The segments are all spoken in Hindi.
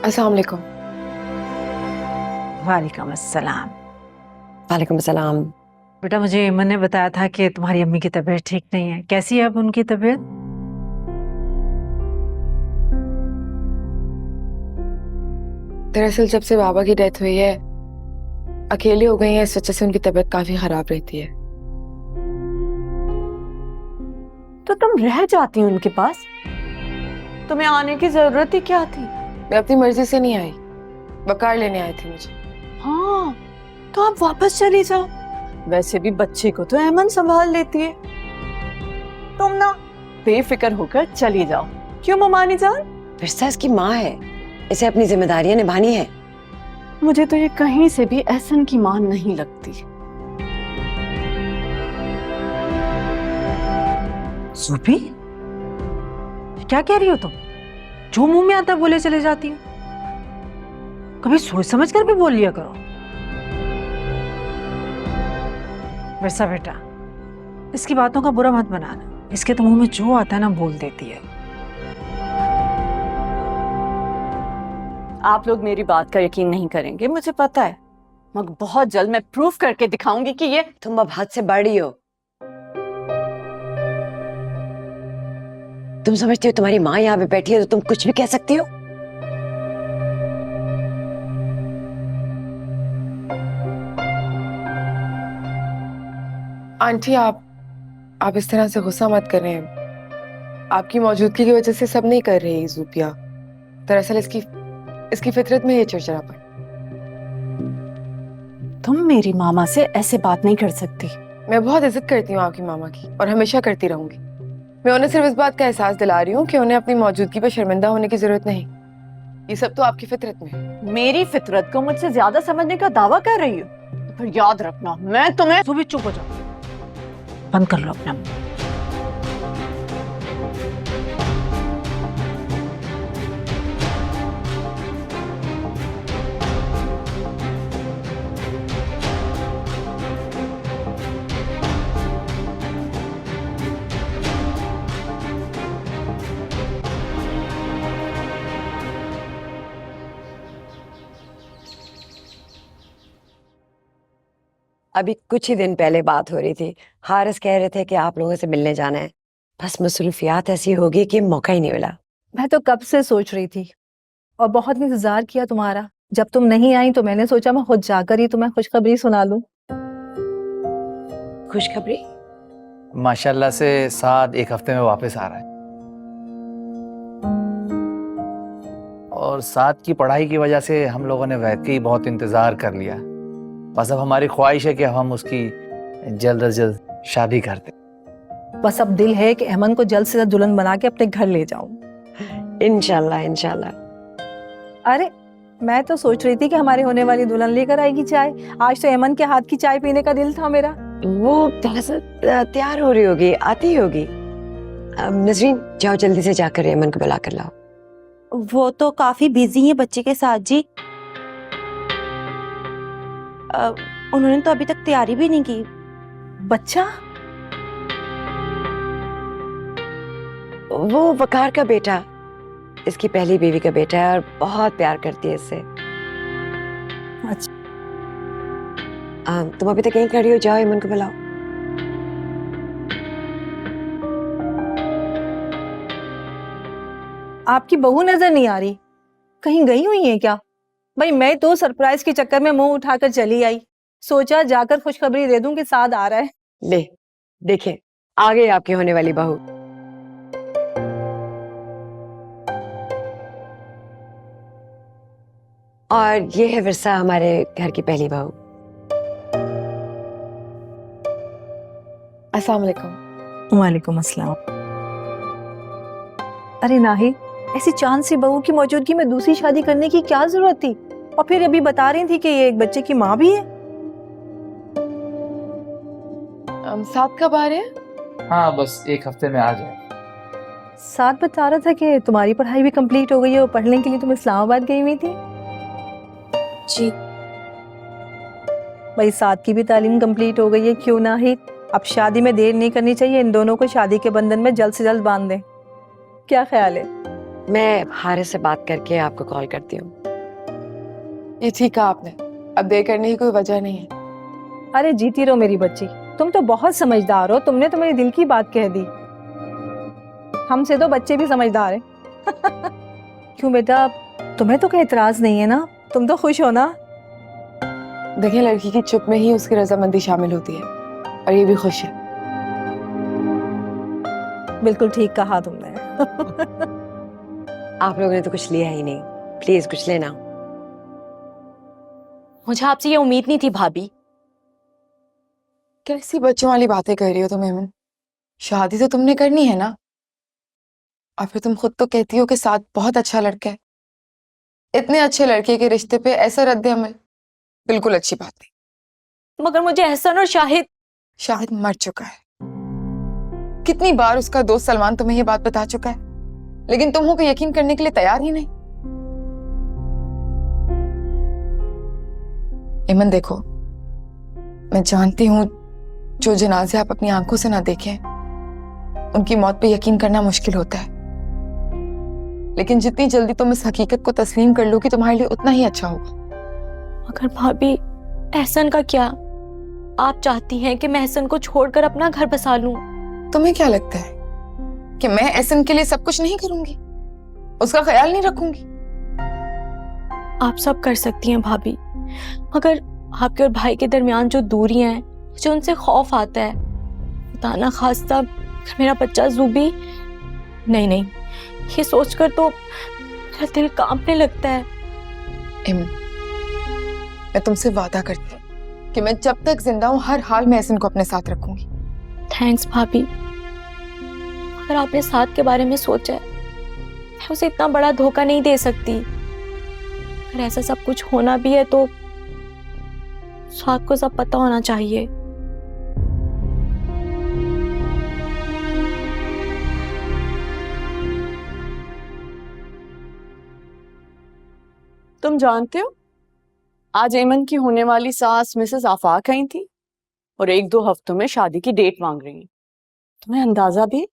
अस्सलाम वालेकुम। वालेकुम अस्सलाम। वालेकुम अस्सलाम। बेटा, मुझे एमन ने बताया था कि तुम्हारी अम्मी की तबीयत ठीक नहीं है। कैसी है अब उनकी तबीयत? दरअसल जब से बाबा की डेथ हुई है अकेली हो गई हैं, इस वजह से उनकी तबीयत काफी खराब रहती है। तो तुम रह जाती उनके पास, तुम्हें आने की जरूरत ही क्या थी? मैं अपनी मर्जी से नहीं आई, वकार लेने आई थी मुझे। हाँ, तो आप वापस चली जाओ। वैसे भी बच्चे को तो अमन संभाल लेती है। तुम ना बेफिक्र होकर चली जाओ। क्यों ममानी जान? फिरसा इसकी माँ है, इसे अपनी जिम्मेदारियां निभानी है। मुझे तो ये कहीं से भी एहसन की मान नहीं लगती। सूफी, क्या कह रही हो तुम? जो मुंह में आता है बोले चले जाती हो। कभी सोच समझ कर भी बोल लिया करो। वैसा बेटा, इसकी बातों का बुरा मत बनाना। इसके तो मुंह में जो आता है ना बोल देती है। आप लोग मेरी बात का यकीन नहीं करेंगे, मुझे पता है, मगर बहुत जल्द मैं प्रूफ करके दिखाऊंगी कि ये तुम अब हद से बढ़ी हो। तुम समझती हो तुम्हारी माँ यहाँ पे बैठी है तो तुम कुछ भी कह सकती हो? आंटी आप इस तरह से गुस्सा मत कर रहे हैं। आपकी मौजूदगी की वजह से सब नहीं कर रही ज़ूबिया। दरअसल इसकी फितरत में ये चिड़चिड़ापन। तुम मेरी मामा से ऐसे बात नहीं कर सकती। मैं बहुत इज्जत करती हूँ आपकी मामा की और हमेशा करती रहूंगी। मैं उन्हें सिर्फ इस बात का एहसास दिला रही हूँ कि उन्हें अपनी मौजूदगी पर शर्मिंदा होने की जरूरत नहीं। ये सब तो आपकी फितरत में है। मेरी फितरत को मुझसे ज्यादा समझने का दावा कर रही हो तो फिर याद रखना, मैं तुम्हें। तू भी चुप हो जाओ, बंद कर लो अपना मुंह। अभी कुछ ही दिन पहले बात हो रही थी, हारिस कह रहे थे कि आप लोगों से मिलने जाना है। बस मसरूफियात ऐसी होगी कि मौका ही नहीं मिला। मैं तो कब से सोच रही थी और बहुत इंतजार किया तुम्हारा। जब तुम नहीं आई तो मैंने सोचा मैं खुद जाकर ही तुम्हें खुशखबरी सुना लूं। खुशखबरी? माशाल्लाह से साद एक हफ्ते में वापस आ रहा है और साद की पढ़ाई की वजह से हम लोगों ने वाकई बहुत इंतजार कर लिया। बस अब हमारी ख्वाहिश है कि हम उसकी जल्द अज जल्द शादी कर दें। बस अब दिल है कि अमन को जल्द से जल्द दुल्हन बना के अपने घर ले जाऊं। इंशाल्लाह इंशाल्लाह। अरे मैं तो सोच रही थी कि हमारे होने वाली दुल्हन लेकर आएगी चाय। आज तो अमन के हाथ की चाय पीने का दिल था मेरा। वो तैयार हो रही होगी, आती होगी। नजरीन, जाओ जल्दी से जाकर अमन को बुला कर लाओ। वो तो काफी बिजी है बच्चे के साथ जी। उन्होंने तो अभी तक तैयारी भी नहीं की। बच्चा? वो वकार का बेटा, इसकी पहली बीवी का बेटा है और बहुत प्यार करती है इससे। अच्छा, तुम अभी तक यहीं खड़ी हो, जाओ अमन को बुलाओ। आपकी बहू नजर नहीं आ रही, कहीं गई हुई है क्या? भाई मैं तो सरप्राइज के चक्कर में मुंह उठाकर चली आई, सोचा जाकर खुशखबरी दे दूं कि साद आ रहा है। ले देखे, आ गई आपकी होने वाली बहू। और ये है विरसा, हमारे घर की पहली बहू। अस्सलाम वालेकुम। वालेकुम अस्सलाम। अरे नाहिद, ऐसी चांद सी बहू की मौजूदगी में दूसरी शादी करने की क्या जरूरत थी? और फिर अभी बता रही थी कि ये एक बच्चे की माँ भी है। साथ कब आ रहे हैं? हाँ, बस एक हफ्ते में आ जाए। साथ बता रहा था कि तुम्हारी पढ़ाई भी कंप्लीट हो गई है और पढ़ने के लिए तुम इस्लामाबाद गई हुई थी। जी भाई साथ की भी तालीम कंप्लीट हो गई है, क्यों नाहिद? अब शादी में देर नहीं करनी चाहिए, इन दोनों को शादी के बंधन में जल्द से जल्द बांध दें। क्या ख्याल है? मैं हारिस से बात करके आपको कॉल करती हूँ। ये ठीक कहा आपने, अब देर करने की कोई वजह नहीं है। अरे जीती रहो मेरी बच्ची, तुम तो बहुत समझदार हो, तुमने तो मेरे दिल की बात कह दी। हमसे तो बच्चे भी समझदार हैं। क्यों बेटा, तुम्हें तो कोई एतराज नहीं है ना? तुम तो खुश हो ना? देखिए, लड़की की चुप में ही उसकी रजामंदी शामिल होती है, और ये भी खुश है। बिल्कुल ठीक कहा तुमने। आप लोगों ने तो कुछ लिया ही नहीं, प्लीज कुछ लेना। मुझे आपसे ये उम्मीद नहीं थी भाभी। कैसी बच्चों वाली बातें कर रही हो तुम एमन? शादी तो तुमने करनी है ना, और फिर तुम खुद तो कहती हो कि साथ बहुत अच्छा लड़का है। इतने अच्छे लड़के के रिश्ते पे ऐसा रद्द अमल बिल्कुल अच्छी बात नहीं। मगर मुझे एहसन और शाहिद शाहिद मर चुका है। कितनी बार उसका दोस्त सलमान तुम्हें ये बात बता चुका है, लेकिन तुम हो कि यकीन करने के लिए तैयार ही नहीं। एमन देखो, मैं जानती हूं जो जनाजे आप अपनी आंखों से ना देखें उनकी मौत पे यकीन करना मुश्किल होता है, लेकिन जितनी जल्दी तुम इस हकीकत को तस्लीम कर लोगी तुम्हारे लिए उतना ही अच्छा होगा। मगर भाभी, एहसन का क्या? आप चाहती हैं कि मैं एहसन को छोड़कर अपना घर बसा लूं? तुम्हें क्या लगता है कि मैं एहसन के लिए सब कुछ नहीं करूंगी, उसका ख्याल नहीं रखूंगी? आप सब कर सकती हैं भाभी, मगर आपके और भाई के दरमियान जो दूरियां हैं, मुझे उनसे खौफ आता है। खुदा ना खास्ता मेरा बच्चा ज़ुबी। नहीं, ये सोचकर तो मेरा दिल कांपने लगता है। एमन, मैं तुमसे वादा करती हूँ कि मैं जब तक जिंदा हूँ हर हाल में एहसन को अपने साथ रखूंगी। थैंक्स भाभी, अगर आपने साथ के बारे में सोचा है, मैं उसे इतना बड़ा धोखा नहीं दे सकती। अगर ऐसा सब कुछ होना भी है तो साथ को सब पता होना चाहिए। तुम जानते हो, आज एमन की होने वाली सास मिसेस आफाक आई थी और 1-2 हफ्तों में शादी की डेट मांग रही हैं। तुम्हें अंदाजा भी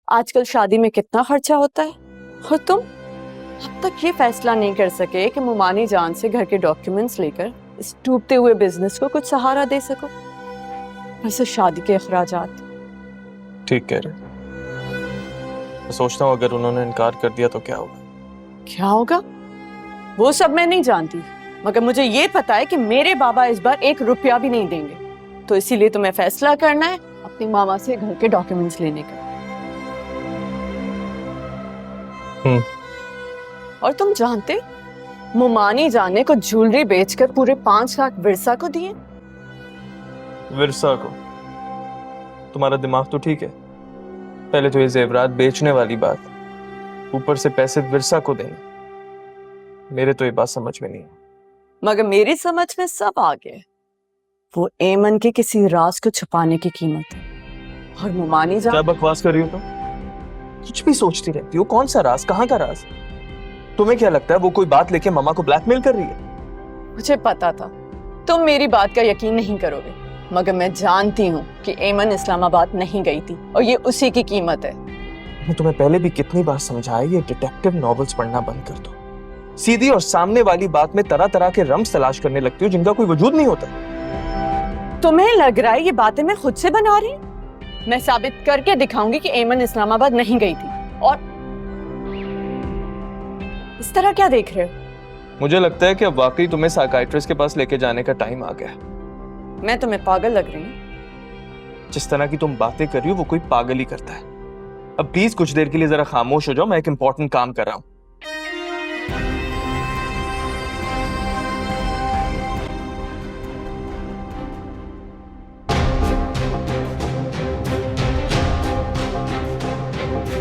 आजकल शादी में कितना खर्चा होता है, और तुम अब तक ये फैसला नहीं कर सके कि मुमानी जान से घर के डॉक्यूमेंट्स लेकर इस डूबते हुए बिजनेस को कुछ सहारा दे सको। वैसे शादी के अखराजात। ठीक कह रहे। मैं सोचता हूँ अगर उन्होंने इनकार कर दिया तो क्या होगा। क्या होगा वो सब मैं नहीं जानती, मगर मुझे ये पता है कि मेरे बाबा इस बार 1 रुपया भी नहीं देंगे। तो इसीलिए तुम्हें फैसला करना है अपनी मामा से घर के डॉक्यूमेंट्स लेने का। और तुम जानते, मुमानी जाने को ज्वेलरी बेचकर पूरे 5 लाख विरसा को दिए। विरसा को? तुम्हारा दिमाग तो ठीक है। पहले तो ये जेवरात बेचने वाली बात, ऊपर से पैसे विरसा को देने। मेरे तो ये बात समझ में नहीं है। मगर मेरी समझ में सब आ गया। वो एमन के किसी राज को छुपाने की कीमत है, और मुमानी क्या जान। बकवास कर रही हो तुम? कुछ भी सोचती रहती हो। कौन सा राज, कहाँ का राज? तुम्हें क्या लगता है वो कोई बात लेके मामा को ब्लैकमेल कर रही है? मुझे पता था तुम मेरी बात का यकीन नहीं करोगे, मगर मैं जानती हूँ कि एमन इस्लामाबाद नहीं गई थी, और ये उसी की कीमत है। मैं तुम्हें पहले भी कितनी बार समझाया ये डिटेक्टिव नॉवेल्स पढ़ना बंद कर दो। सीधी और सामने वाली बात में तरह तरह के रम्स तलाश करने लगती हो जिनका कोई वजूद नहीं होता। तुम्हें लग रहा है ये बातें मैं खुद से बना रही हूँ? मैं साबित करके दिखाऊंगी कि एमन इस्लामाबाद नहीं गई थी। और इस तरह क्या देख रहे हो? मुझे लगता है कि अब वाकई तुम्हें साइकियाट्रिस्ट के पास लेके जाने का टाइम आ गया है। मैं तुम्हें पागल लग रही हूँ? जिस तरह की तुम बातें कर रही हो वो कोई पागल ही करता है। अब प्लीज कुछ देर के लिए जरा खामोश हो जाओ, मैं एक इंपॉर्टेंट काम कर रहा हूँ।